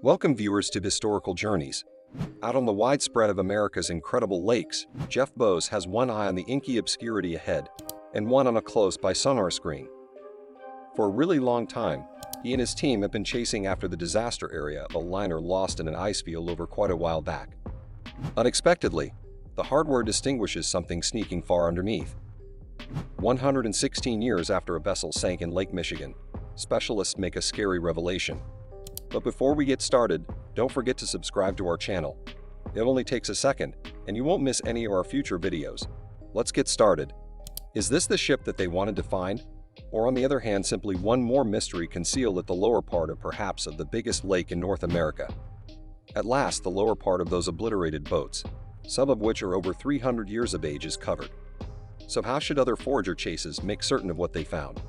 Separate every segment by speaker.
Speaker 1: Welcome viewers to Historical Journeys. Out on the wide spread of America's incredible lakes, Jeff Bose has one eye on the inky obscurity ahead and one on a close-by sonar screen. For a really long time, he and his team have been chasing after the disaster area of a liner lost in an ice field over quite a while back. Unexpectedly, the hardware distinguishes something sneaking far underneath. 116 years after a vessel sank in Lake Michigan, specialists make a scary revelation. But before we get started, don't forget to subscribe to our channel. It only takes a second, and you won't miss any of our future videos. Let's get started. Is this the ship that they wanted to find? Or on the other hand, simply one more mystery concealed at the lower part of perhaps the biggest lake in North America? At last, the lower part of those obliterated boats, some of which are over 300 years of age, is covered. So how should other forager chases make certain of what they found?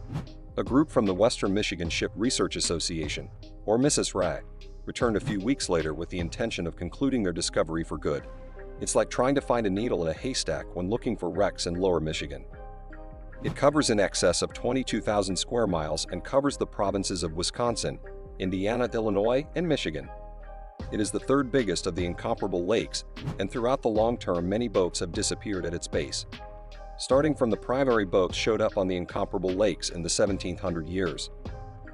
Speaker 1: A group from the Western Michigan Ship Research Association, or Mrs. Rag, returned a few weeks later with the intention of concluding their discovery for good. It's like trying to find a needle in a haystack when looking for wrecks in lower Michigan. It covers in excess of 22,000 square miles and covers the provinces of Wisconsin, Indiana, Illinois, and Michigan. It is the third biggest of the incomparable lakes, and throughout the long term many boats have disappeared at its base. Starting from the primary boats showed up on the incomparable lakes in the 1700 years.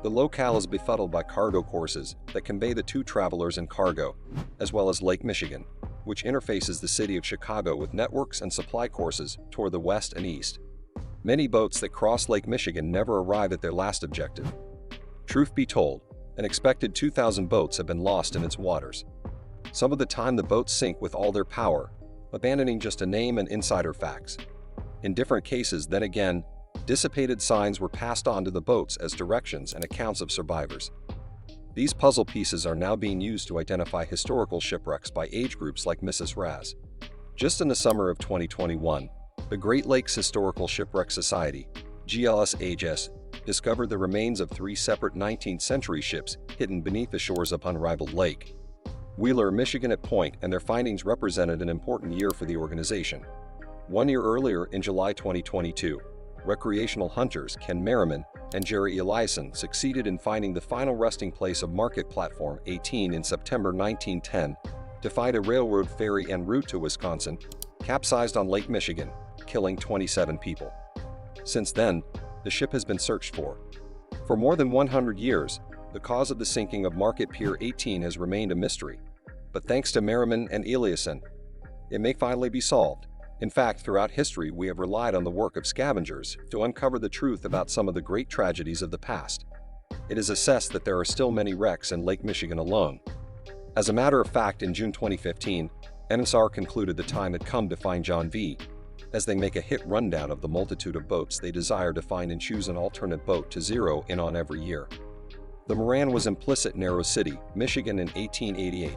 Speaker 1: The locale is befuddled by cargo courses that convey the two travelers and cargo, as well as Lake Michigan, which interfaces the city of Chicago with networks and supply courses toward the west and east. Many boats that cross Lake Michigan never arrive at their last objective. Truth be told, an expected 2,000 boats have been lost in its waters. Some of the time the boats sink with all their power, abandoning just a name and insider facts. In different cases, then again, dissipated signs were passed on to the boats as directions and accounts of survivors. These puzzle pieces are now being used to identify historical shipwrecks by age groups like Mrs. Raz. Just in the summer of 2021, the Great Lakes Historical Shipwreck Society, GLSHS, discovered the remains of 3 separate 19th century ships hidden beneath the shores of unrivaled lake. Wheeler, Michigan at point, and their findings represented an important year for the organization. 1 year earlier, in July 2022, recreational hunters Ken Merriman and Jerry Eliason succeeded in finding the final resting place of Market Platform 18 in September 1910 to find a railroad ferry en route to Wisconsin, capsized on Lake Michigan, killing 27 people. Since then, the ship has been searched for. For more than 100 years, the cause of the sinking of Market Pier 18 has remained a mystery. But thanks to Merriman and Eliason, it may finally be solved. In fact, throughout history, we have relied on the work of scavengers to uncover the truth about some of the great tragedies of the past. It is assessed that there are still many wrecks in Lake Michigan alone. As a matter of fact, in June 2015, NSR concluded the time had come to find John V., as they make a hit rundown of the multitude of boats they desire to find and choose an alternate boat to zero in on every year. The Moran was implicit in Arrow City, Michigan in 1888.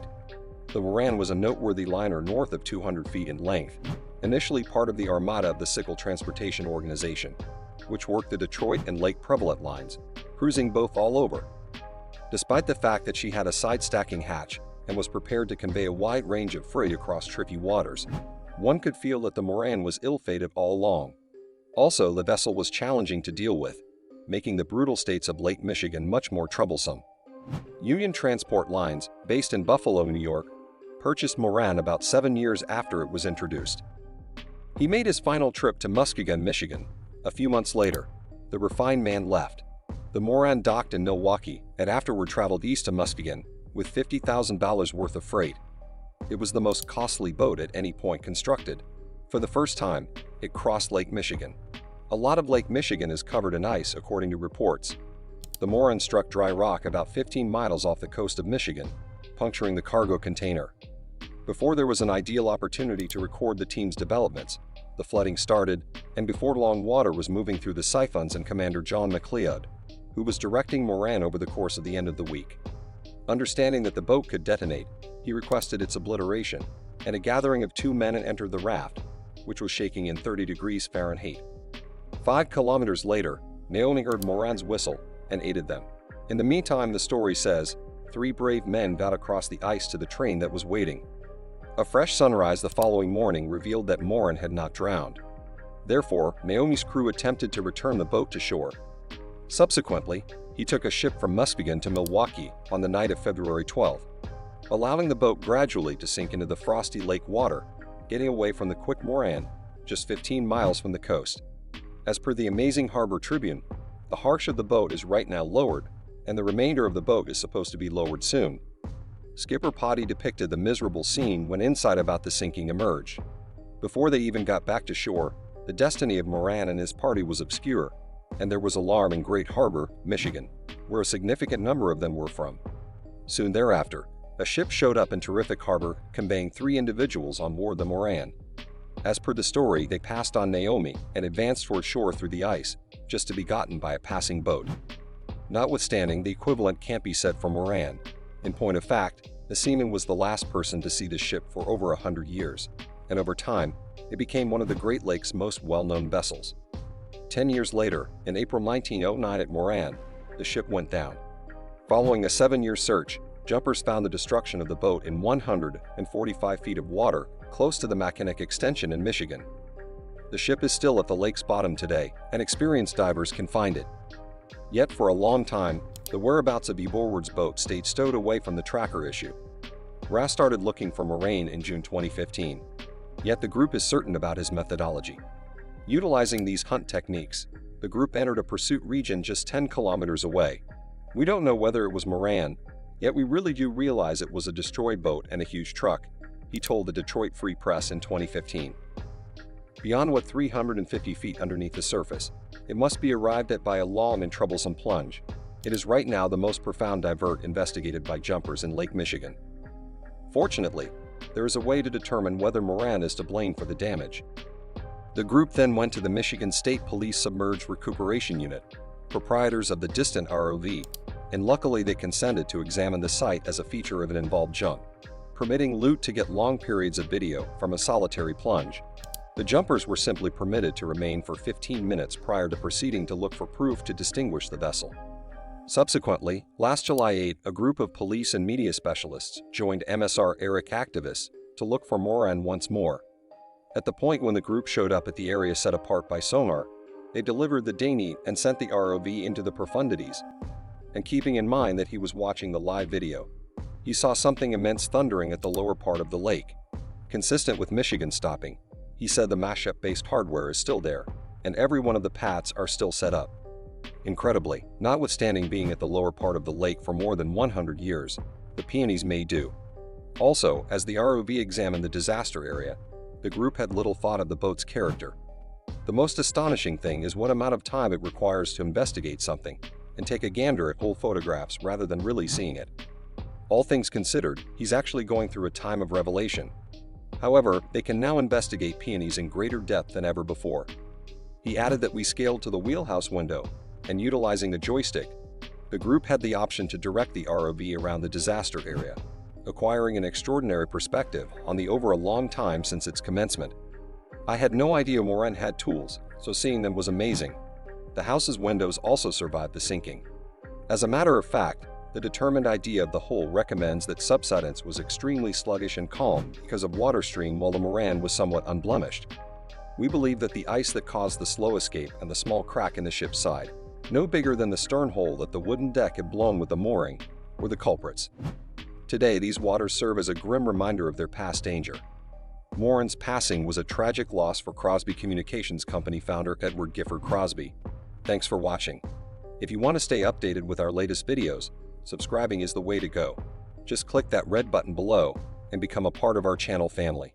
Speaker 1: The Moran was a noteworthy liner north of 200 feet in length, initially part of the armada of the Sickle Transportation Organization, which worked the Detroit and Lake Prevalent lines, cruising both all over. Despite the fact that she had a side-stacking hatch and was prepared to convey a wide range of freight across tricky waters, one could feel that the Moran was ill-fated all along. Also, the vessel was challenging to deal with, making the brutal states of Lake Michigan much more troublesome. Union Transport Lines, based in Buffalo, New York, purchased Moran about 7 years after it was introduced. He made his final trip to Muskegon, Michigan. A few months later, the refined man left. The Moran docked in Milwaukee and afterward traveled east to Muskegon with $50,000 worth of freight. It was the most costly boat at any point constructed. For the first time, it crossed Lake Michigan. A lot of Lake Michigan is covered in ice, according to reports. The Moran struck dry rock about 15 miles off the coast of Michigan, puncturing the cargo container. Before there was an ideal opportunity to record the team's developments, the flooding started, and before long water was moving through the siphons and Commander John McLeod, who was directing Moran over the course of the end of the week. Understanding that the boat could detonate, he requested its obliteration, and a gathering of 2 men entered the raft, which was shaking in 30 degrees Fahrenheit. 5 kilometers later, Naomi heard Moran's whistle and aided them. In the meantime, the story says, 3 brave men got across the ice to the train that was waiting. A fresh sunrise the following morning revealed that Moran had not drowned. Therefore, Naomi's crew attempted to return the boat to shore. Subsequently, he took a ship from Muskegon to Milwaukee on the night of February 12, allowing the boat gradually to sink into the frosty lake water, getting away from the quick Moran, just 15 miles from the coast. As per the Amazing Harbor Tribune, the harsh of the boat is right now lowered, and the remainder of the boat is supposed to be lowered soon. Skipper Potty depicted the miserable scene when insight about the sinking emerged. Before they even got back to shore, the destiny of Moran and his party was obscure, and there was alarm in Great Harbor, Michigan, where a significant number of them were from. Soon thereafter, a ship showed up in Terrific Harbor, conveying 3 individuals on board the Moran. As per the story, they passed on Naomi and advanced toward shore through the ice, just to be gotten by a passing boat. Notwithstanding, the equivalent can't be said for Moran. In point of fact, the seaman was the last person to see the ship for over 100 years, and over time, it became one of the Great Lakes' most well-known vessels. 10 years later, in April 1909 at Moran, the ship went down. Following a 7-year search, jumpers found the destruction of the boat in 145 feet of water close to the Mackinac Extension in Michigan. The ship is still at the lake's bottom today, and experienced divers can find it. Yet for a long time, the whereabouts of Eborward's boat stayed stowed away from the tracker issue. RAS started looking for Moran in June 2015, yet the group is certain about his methodology. Utilizing these hunt techniques, the group entered a pursuit region just 10 kilometers away. We don't know whether it was Moran, yet we really do realize it was a destroyed boat and a huge truck, he told the Detroit Free Press in 2015. Beyond what 350 feet underneath the surface, it must be arrived at by a long and troublesome plunge. It is right now the most profound divert investigated by jumpers in Lake Michigan. Fortunately, there is a way to determine whether Moran is to blame for the damage. The group then went to the Michigan State Police Submerged Recuperation Unit, proprietors of the distant ROV, and luckily they consented to examine the site as a feature of an involved jump, permitting loot to get long periods of video from a solitary plunge. The jumpers were simply permitted to remain for 15 minutes prior to proceeding to look for proof to distinguish the vessel. Subsequently, last July 8, a group of police and media specialists joined MSR Eerie activists to look for Moran once more. At the point when the group showed up at the area set apart by sonar, they delivered the dinghy and sent the ROV into the profundities. And keeping in mind that he was watching the live video, he saw something immense thundering at the lower part of the lake. Consistent with Michigan stopping, he said the mashup-based hardware is still there, and every one of the pads are still set up. Incredibly, notwithstanding being at the lower part of the lake for more than 100 years, the peonies may do. Also, as the ROV examined the disaster area, the group had little thought of the boat's character. The most astonishing thing is what amount of time it requires to investigate something and take a gander at whole photographs rather than really seeing it. All things considered, he's actually going through a time of revelation. However, they can now investigate peonies in greater depth than ever before. He added that we scaled to the wheelhouse window, and utilizing the joystick, the group had the option to direct the ROV around the disaster area, acquiring an extraordinary perspective on the over a long time since its commencement. I had no idea Moran had tools, so seeing them was amazing. The house's windows also survived the sinking. As a matter of fact, the determined idea of the hull recommends that subsidence was extremely sluggish and calm because of water stream while the Moran was somewhat unblemished. We believe that the ice that caused the slow escape and the small crack in the ship's side, no bigger than the stern hole that the wooden deck had blown with the mooring, were the culprits. Today, these waters serve as a grim reminder of their past danger. Moran's passing was a tragic loss for Crosby Communications Company founder Edward Gifford Crosby. Thanks for watching. If you want to stay updated with our latest videos, subscribing is the way to go. Just click that red button below and become a part of our channel family.